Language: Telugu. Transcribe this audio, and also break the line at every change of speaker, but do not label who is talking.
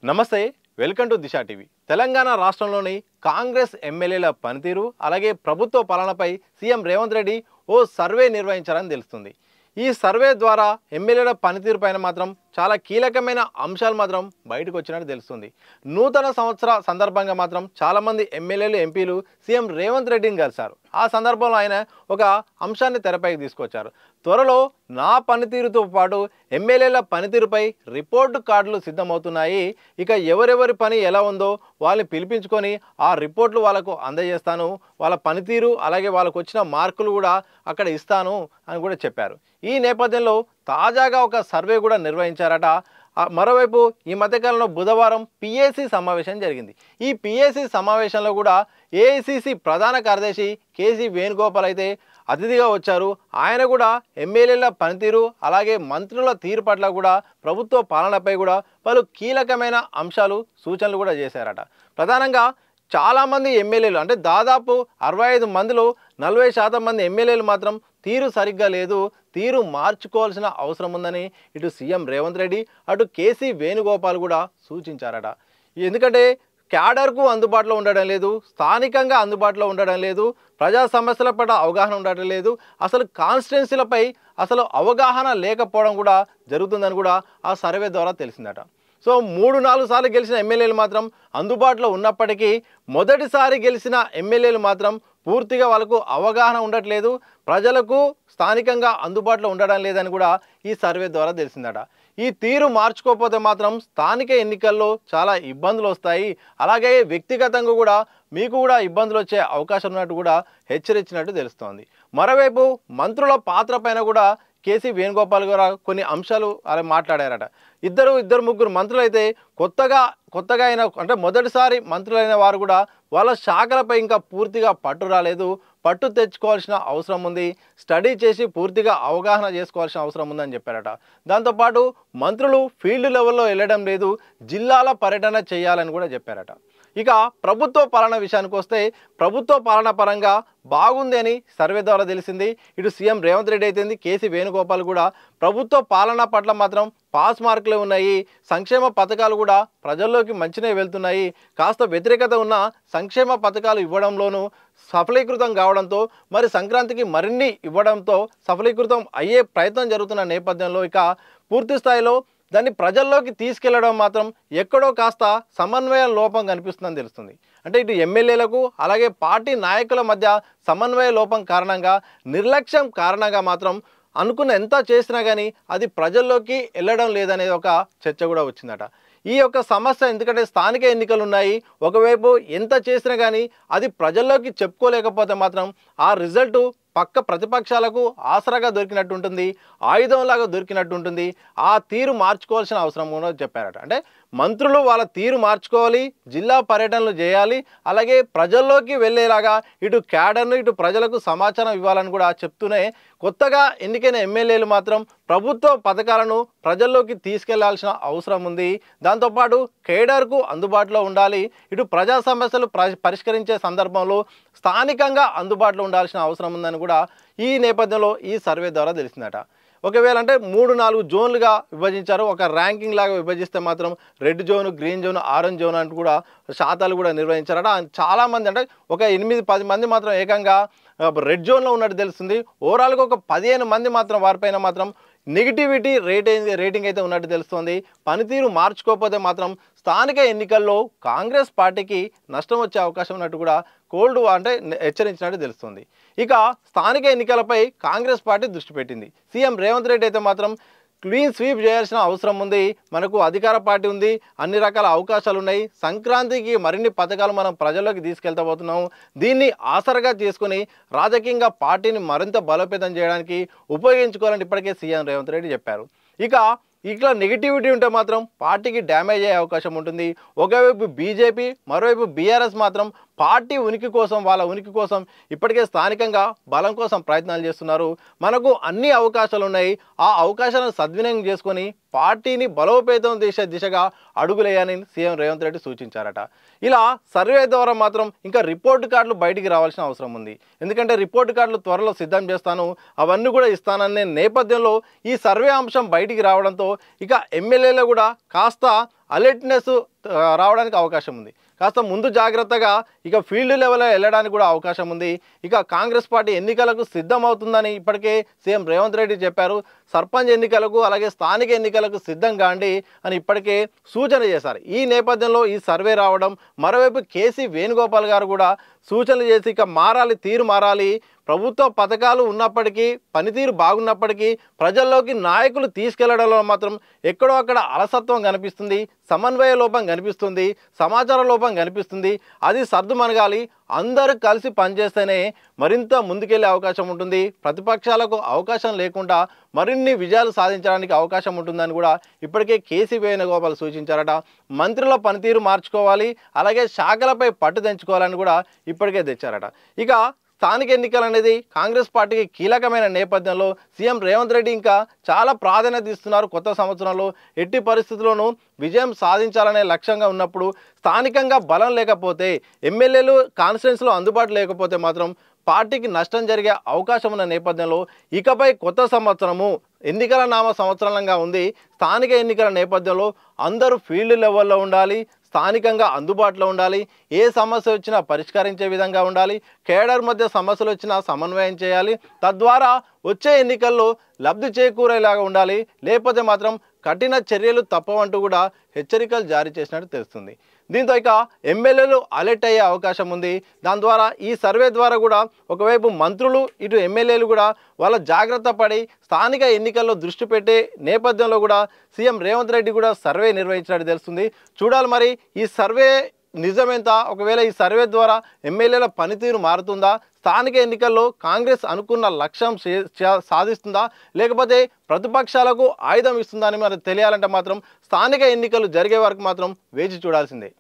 నమస్తే welcome to Disha TV Telangana రాష్ట్రంలోని కాంగ్రెస్ ఎమ్మెల్యేల పనితీరు అలాగే ప్రభుత్వ పాలనపై సీఎం రేవంత్ రెడ్డి ఓ సర్వే నిర్వహించారని తెలుస్తుంది। ఈ సర్వే ద్వారా ఎమ్మెల్యేల పనితీరు పైన మాత్రం చాలా కీలకమైన అంశాలు మాత్రం బయటకు వచ్చినట్టు తెలుస్తుంది। నూతన సంవత్సర సందర్భంగా మాత్రం చాలా మంది ఎమ్మెల్యేలు ఎంపీలు సీఎం రేవంత్ రెడ్డిని కలిశారు। ఆ సందర్భంలో ఆయన ఒక అంశాన్ని తెరపైకి తీసుకొచ్చారు। త్వరలో నా పనితీరుతో పాటు ఎమ్మెల్యేల పనితీరుపై రిపోర్టు కార్డులు సిద్ధమవుతున్నాయి। ఇక ఎవరెవరి పని ఎలా ఉందో వాళ్ళని పిలిపించుకొని ఆ రిపోర్ట్లు వాళ్ళకు అందజేస్తాను, వాళ్ళ పనితీరు అలాగే వాళ్ళకు వచ్చిన మార్కులు కూడా అక్కడ ఇస్తాను అని కూడా చెప్పారు। ఈ నేపథ్యంలో తాజాగా ఒక సర్వే కూడా నిర్వహించారట। మరోవైపు ఈ మధ్యకాలంలో బుధవారం పిఏసీ సమావేశం జరిగింది। ఈ పిఏసీ సమావేశంలో కూడా ఏఐసిసి ప్రధాన కార్యదర్శి కేసీ వేణుగోపాల్ అయితే అతిథిగా వచ్చారు। ఆయన కూడా ఎమ్మెల్యేల పనితీరు అలాగే మంత్రుల తీరు పట్ల కూడా ప్రభుత్వ పాలనపై కూడా పలు కీలకమైన అంశాలు సూచనలు కూడా చేశారట। ప్రధానంగా చాలామంది ఎమ్మెల్యేలు అంటే దాదాపు 65 మందిలో 40% మంది ఎమ్మెల్యేలు మాత్రం తీరు సరిగ్గా లేదు, తీరు మార్చుకోవాల్సిన అవసరం ఉందని ఇటు సీఎం రేవంత్ రెడ్డి అటు కేసీ వేణుగోపాల్ కూడా సూచించారట। ఎందుకంటే క్యాడర్కు అందుబాటులో ఉండడం లేదు, స్థానికంగా అందుబాటులో ఉండడం లేదు, ప్రజా సమస్యల పట్ల అవగాహన ఉండటం లేదు, అసలు కాన్స్టిట్యున్సీలపై అసలు అవగాహన లేకపోవడం కూడా జరుగుతుందని కూడా ఆ సర్వే ద్వారా తెలిసిందట। సో 3-4 సార్లు గెలిచిన ఎమ్మెల్యేలు మాత్రం అందుబాటులో ఉన్నప్పటికీ మొదటిసారి గెలిచిన ఎమ్మెల్యేలు మాత్రం పూర్తిగా వాళ్ళకు అవగాహన ఉండట్లేదు, ప్రజలకు స్థానికంగా అందుబాటులో ఉండడం లేదని కూడా ఈ సర్వే ద్వారా తెలిసిందట। ఈ తీరు మార్చుకోకపోతే మాత్రం స్థానిక ఎన్నికల్లో చాలా ఇబ్బందులు వస్తాయి, అలాగే వ్యక్తిగతంగా కూడా మీకు కూడా ఇబ్బందులు వచ్చే అవకాశం ఉన్నట్టు కూడా హెచ్చరించినట్టు తెలుస్తోంది। మరోవైపు మంత్రుల పాత్ర పైన కూడా కేసీ వేణుగోపాల్ గారు కొన్ని అంశాలు అలా మాట్లాడారట। ఇద్దరు ముగ్గురు మంత్రులు అయితే కొత్తగా అయిన అంటే మొదటిసారి మంత్రులైన వారు కూడా వాళ్ళ శాఖలపై ఇంకా పూర్తిగా పట్టు రాలేదు, పట్టు తెచ్చుకోవాల్సిన అవసరం ఉంది, స్టడీ చేసి పూర్తిగా అవగాహన చేసుకోవాల్సిన అవసరం ఉందని చెప్పారట। దాంతోపాటు మంత్రులు ఫీల్డ్ లెవెల్లో వెళ్ళడం లేదు, జిల్లాల పర్యటన చేయాలని కూడా చెప్పారట। ఇక ప్రభుత్వ పాలన విషయానికి వస్తే ప్రభుత్వ పాలన పరంగా బాగుంది అని సర్వే ద్వారా తెలిసింది। ఇటు సీఎం రేవంత్ రెడ్డి అయితే కేసీ వేణుగోపాల్ కూడా ప్రభుత్వ పాలన పట్ల మాత్రం పాస్ మార్కులే ఉన్నాయి, సంక్షేమ పథకాలు కూడా ప్రజల్లోకి మంచినే వెళ్తున్నాయి, కాస్త వ్యతిరేకత ఉన్న సంక్షేమ పథకాలు ఇవ్వడంలోనూ సఫలీకృతం కావడంతో మరి సంక్రాంతికి మరిన్ని ఇవ్వడంతో సఫలీకృతం అయ్యే ప్రయత్నం జరుగుతున్న నేపథ్యంలో ఇక పూర్తి స్థాయిలో దాన్ని ప్రజల్లోకి తీసుకెళ్లడం మాత్రం ఎక్కడో కాస్త సమన్వయ లోపం కనిపిస్తుందని తెలుస్తుంది। అంటే ఇటు ఎమ్మెల్యేలకు అలాగే పార్టీ నాయకుల మధ్య సమన్వయ లోపం కారణంగా నిర్లక్ష్యం కారణంగా మాత్రం అనుకున్న ఎంత చేసినా కానీ అది ప్రజల్లోకి వెళ్ళడం లేదనేది ఒక చర్చ కూడా వచ్చిందట। ఈ యొక్క సమస్య ఎందుకంటే స్థానిక ఎన్నికలు ఉన్నాయి, ఒకవైపు ఎంత చేసినా కానీ అది ప్రజల్లోకి చెప్పుకోలేకపోతే మాత్రం ఆ రిజల్టు పక్క ప్రతిపక్షాలకు ఆసరాగా దొరికినట్టు ఉంటుంది, ఆయుధంలాగా దొరికినట్టు ఉంటుంది, ఆ తీరు మార్చుకోవాల్సిన అవసరం కూడా చెప్పారట। అంటే మంత్రులు వాళ్ళ తీరు మార్చుకోవాలి, జిల్లా పర్యటనలు చేయాలి, అలాగే ప్రజల్లోకి వెళ్ళేలాగా ఇటు క్యాడర్ను ఇటు ప్రజలకు సమాచారం ఇవ్వాలని కూడా చెప్తూనే కొత్తగా ఎన్నికైన ఎమ్మెల్యేలు మాత్రం ప్రభుత్వ పథకాలను ప్రజల్లోకి తీసుకెళ్లాల్సిన అవసరం ఉంది, దాంతోపాటు కేడర్కు అందుబాటులో ఉండాలి, ఇటు ప్రజా సమస్యలు పరిష్కరించే సందర్భంలో స్థానికంగా అందుబాటులో ఉండాల్సిన అవసరం ఉందని కూడా ఈ నేపథ్యంలో ఈ సర్వే ద్వారా తెలిసిందట। ఒకవేళ అంటే 3-4 జోన్లుగా విభజించారు, ఒక ర్యాంకింగ్ లాగా విభజిస్తే మాత్రం red zone, green zone, orange zone అంటూ కూడా శాతాలు కూడా నిర్వహించారట। చాలామంది అంటే ఒక 8-10 మంది మాత్రం ఏకంగా రెడ్ జోన్లో ఉన్నట్టు తెలుస్తుంది, ఓవరాల్గా ఒక 15 మంది మాత్రం వారిపైన మాత్రం నెగిటివిటీ రేటింగ్ అయితే ఉన్నట్టు తెలుస్తుంది। పనితీరు మార్చుకోకపోతే మాత్రం స్థానిక ఎన్నికల్లో కాంగ్రెస్ పార్టీకి నష్టం వచ్చే అవకాశం ఉన్నట్టు కూడా హెచ్చరించినట్టు తెలుస్తుంది। ఇక స్థానిక ఎన్నికలపై కాంగ్రెస్ పార్టీ దృష్టి పెట్టింది। సీఎం రేవంత్ రెడ్డి అయితే మాత్రం క్లీన్ స్వీప్ చేయాల్సిన అవసరం ఉంది, మనకు అధికార పార్టీ ఉంది, అన్ని రకాల అవకాశాలు ఉన్నాయి, సంక్రాంతికి మరిన్ని పథకాలు మనం ప్రజల్లోకి తీసుకెళ్తబోతున్నాము, దీన్ని ఆసరగా చేసుకుని రాజకీయంగా పార్టీని మరింత బలోపేతం చేయడానికి ఉపయోగించుకోవాలని ఇప్పటికే సీఎం రేవంత్ రెడ్డి చెప్పారు। ఇట్లా నెగిటివిటీ ఉంటే మాత్రం పార్టీకి డ్యామేజ్ అయ్యే అవకాశం ఉంటుంది। ఒకవైపు బీజేపీ మరోవైపు బీఆర్ఎస్ మాత్రం పార్టీ ఉనికి కోసం వాళ్ళ ఉనికి కోసం ఇప్పటికే స్థానికంగా బలం కోసం ప్రయత్నాలు చేస్తున్నారు, మనకు అన్ని అవకాశాలు ఉన్నాయి, ఆ అవకాశాలను సద్వినియోగం చేసుకొని పార్టీని బలోపేతం చేసే దిశగా అడుగులేయాలని సీఎం రేవంత్ రెడ్డి సూచించారట। ఇలా సర్వే ద్వారా మాత్రం ఇంకా రిపోర్ట్ కార్డులు బయటికి రావాల్సిన అవసరం ఉంది, ఎందుకంటే రిపోర్ట్ కార్డులు త్వరలో సిద్ధం చేస్తాను, అవన్నీ కూడా ఇస్తాననే నేపథ్యంలో ఈ సర్వే అంశం బయటికి రావడంతో ఇక ఎమ్మెల్యేలు కూడా కాస్త అలర్ట్నెస్ రావడానికి అవకాశం ఉంది. కాస్త ముందు జాగ్రత్తగా ఇక ఫీల్డ్ లెవెల్లో వెళ్ళడానికి కూడా అవకాశం ఉంది. ఇక కాంగ్రెస్ పార్టీ ఎన్నికలకు సిద్ధమవుతుందని ఇప్పటికే సీఎం రేవంత్ రెడ్డి చెప్పారు. సర్పంచ్ ఎన్నికలకు అలాగే స్థానిక ఎన్నికలకు సిద్ధం కాండి అని ఇప్పటికే సూచన చేశారు. ఈ నేపథ్యంలో ఈ సర్వే రావడం, మరోవైపు కేసీ వేణుగోపాల్ గారు కూడా సూచనలు చేసి ఇక మారాలి, తీరు మారాలి, ప్రభుత్వ పథకాలు ఉన్నప్పటికీ పనితీరు బాగున్నప్పటికీ ప్రజల్లోకి నాయకులు తీసుకెళ్లడంలో మాత్రం ఎక్కడో అక్కడ అలసత్వం కనిపిస్తుంది, సమన్వయ లోపం కనిపిస్తుంది, సమాచార లోపం కనిపిస్తుంది. అది సర్దుమనగాలి. అందరూ కలిసి పనిచేస్తేనే మరింత ముందుకెళ్లే అవకాశం ఉంటుంది. ప్రతిపక్షాలకు అవకాశం లేకుండా మరిన్ని విజయాలు సాధించడానికి అవకాశం ఉంటుందని కూడా ఇప్పటికే కేసీ వేణుగోపాల్ సూచించారట. మంత్రుల పనితీరు మార్చుకోవాలి, అలాగే శాఖలపై పట్టు తెంచుకోవాలని కూడా ఇప్పటికే తెచ్చారట. ఇక స్థానిక ఎన్నికలు అనేది కాంగ్రెస్ పార్టీకి కీలకమైన నేపథ్యంలో సీఎం రేవంత్ రెడ్డి ఇంకా చాలా ప్రాధాన్యత ఇస్తున్నారు. కొత్త సంవత్సరంలో ఎట్టి పరిస్థితుల్లోనూ విజయం సాధించాలనే లక్ష్యంగా ఉన్నప్పుడు స్థానికంగా బలం లేకపోతే, ఎమ్మెల్యేలు కాన్స్టిట్యున్సీలో అందుబాటులో లేకపోతే మాత్రం పార్టీకి నష్టం జరిగే అవకాశం ఉన్న నేపథ్యంలో ఇకపై కొత్త సంవత్సరము ఎన్నికల నామ సంవత్సరంగా ఉంది. స్థానిక ఎన్నికల నేపథ్యంలో అందరూ ఫీల్డ్ లెవెల్లో ఉండాలి, స్థానికంగా అందుబాటులో ఉండాలి, ఏ సమస్య వచ్చినా పరిష్కరించే విధంగా ఉండాలి, కేడర్ మధ్య సమస్యలు వచ్చినా సమన్వయం చేయాలి, తద్వారా వచ్చే ఎన్నికల్లో లబ్ధి చేకూరేలాగా ఉండాలి, లేకపోతే మాత్రం కఠిన చర్యలు తప్పవంటూ కూడా హెచ్చరికలు జారీ చేసినట్టు తెలుస్తుంది. దీంతో ఇక ఎమ్మెల్యేలు అలర్ట్ అయ్యే అవకాశం ఉంది. దాని ద్వారా ఈ సర్వే ద్వారా కూడా ఒకవైపు మంత్రులు, ఇటు ఎమ్మెల్యేలు కూడా వాళ్ళ జాగ్రత్త పడి స్థానిక ఎన్నికల్లో దృష్టి పెట్టే నేపథ్యంలో కూడా సీఎం రేవంత్ రెడ్డి కూడా సర్వే నిర్వహించినట్టు తెలుస్తుంది. చూడాలి మరి ఈ సర్వే నిజమెంత, ఒకవేళ ఈ సర్వే ద్వారా ఎమ్మెల్యేల పనితీరు మారుతుందా, స్థానిక ఎన్నికల్లో కాంగ్రెస్ అనుకున్న లక్ష్యం సాధిస్తుందా, లేకపోతే ప్రతిపక్షాలకు ఆయుధం ఇస్తుందా అని మరి తెలియాలంటే మాత్రం స్థానిక ఎన్నికలు జరిగే వరకు మాత్రం వేచి చూడాల్సిందే.